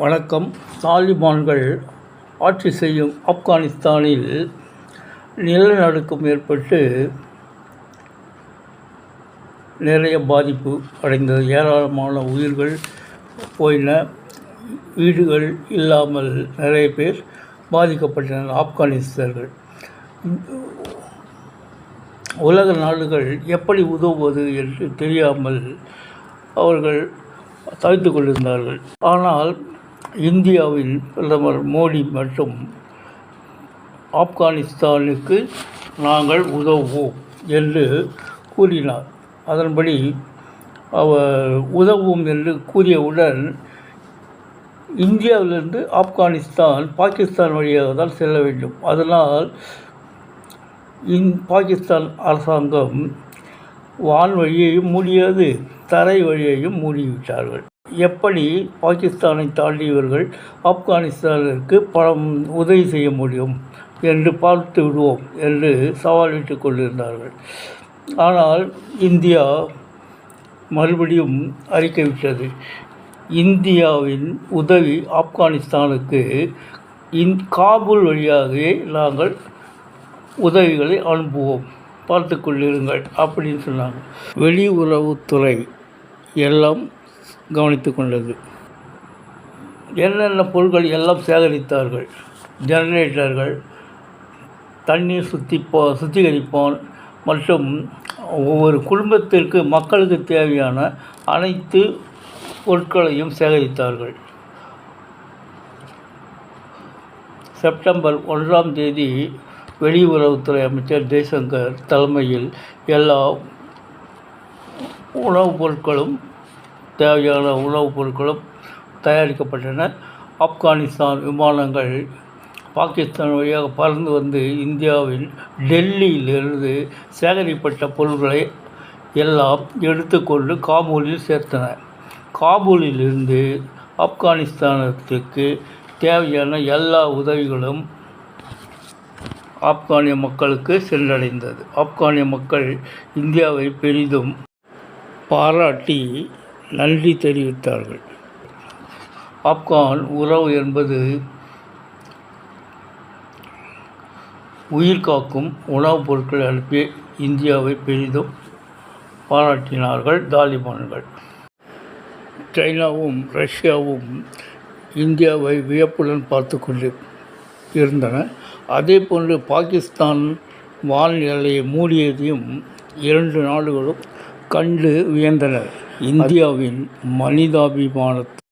வணக்கம். தாலிபான்கள் ஆட்சி செய்யும் ஆப்கானிஸ்தானில் நிலநடுக்கம் ஏற்பட்டு நிறைய பாதிப்பு அடைந்தது. ஏராளமான உயிர்கள் போயின. வீடுகள் இல்லாமல் நிறைய பேர் பாதிக்கப்பட்டனர். ஆப்கானிஸ்தர்கள் உலக நாடுகள் எப்படி உதவுவது என்று தெரியாமல் அவர்கள் தவித்து கொண்டிருந்தார்கள். ஆனால் இந்தியாவின் பிரதமர் மோடி மற்றும் ஆப்கானிஸ்தானுக்கு நாங்கள் உதவுவோம் என்று கூறினார். அதன்படி அவர் உதவுவோம் என்று கூறியவுடன் இந்தியாவிலிருந்து ஆப்கானிஸ்தான் பாகிஸ்தான் வழியாக தான் செல்ல வேண்டும். அதனால் பாகிஸ்தான் அரசாங்கம் வான் வழியையும் மூடியது, தரை வழியையும் மூடிவிட்டார்கள். எப்படி பாகிஸ்தானை தாண்டியவர்கள் ஆப்கானிஸ்தானிற்கு பணம் உதவி செய்ய முடியும் என்று பார்த்து விடுவோம் என்று சவால் விட்டு கொண்டிருந்தார்கள். ஆனால் இந்தியா மறுபடியும் அறிக்கை விட்டது. இந்தியாவின் உதவி ஆப்கானிஸ்தானுக்கு காபூல் வழியாகவே நாங்கள் உதவிகளை அனுப்புவோம், பார்த்து கொண்டிருங்கள் அப்படின்னு சொன்னாங்க. வெளியுறவுத்துறை எல்லாம் கவனித்து கொண்டது. என்னென்ன பொருட்கள் எல்லாம் சேகரித்தார்கள். ஜெனரேட்டர்கள், தண்ணீர் சுத்திகரிப்பான் மற்றும் ஒவ்வொரு குடும்பத்திற்கு மக்களுக்கு தேவையான அனைத்து பொருட்களையும் சேகரித்தார்கள். செப்டம்பர் 1 வெளியுறவுத்துறை அமைச்சர் ஜெய்சங்கர் தலைமையில் எல்லா உணவுப் பொருட்களும் தேவையான உணவுப் பொருட்களும் தயாரிக்கப்பட்டன. ஆப்கானிஸ்தான் விமானங்கள் பாகிஸ்தான் வழியாக பறந்து வந்து இந்தியாவின் டெல்லியிலிருந்து சேகரிக்கப்பட்ட பொருட்களை எல்லாம் எடுத்துக்கொண்டு காபூலில் சேர்த்தன. காபூலிலிருந்து ஆப்கானிஸ்தானத்துக்கு தேவையான எல்லா உதவிகளும் ஆப்கானிய மக்களுக்கு சென்றடைந்தது. ஆப்கானிய மக்கள் இந்தியாவை பெரிதும் பாராட்டி நன்றி தெரிவித்தார்கள். ஆப்கான் உறவு என்பது உயிர் காக்கும் உணவுப் பொருட்களை அனுப்பி இந்தியாவை பெரிதும் பாராட்டினார்கள் தாலிபான்கள். சைனாவும் ரஷ்யாவும் இந்தியாவை வியப்புடன் பார்த்து கொண்டு இருந்தன. அதே போன்று பாகிஸ்தான் வான் எல்லையை மூடியதையும் 2 நாடுகளும் கண்டு வியந்தனர். இந்தியாவின் மனிதாபிமானத்தை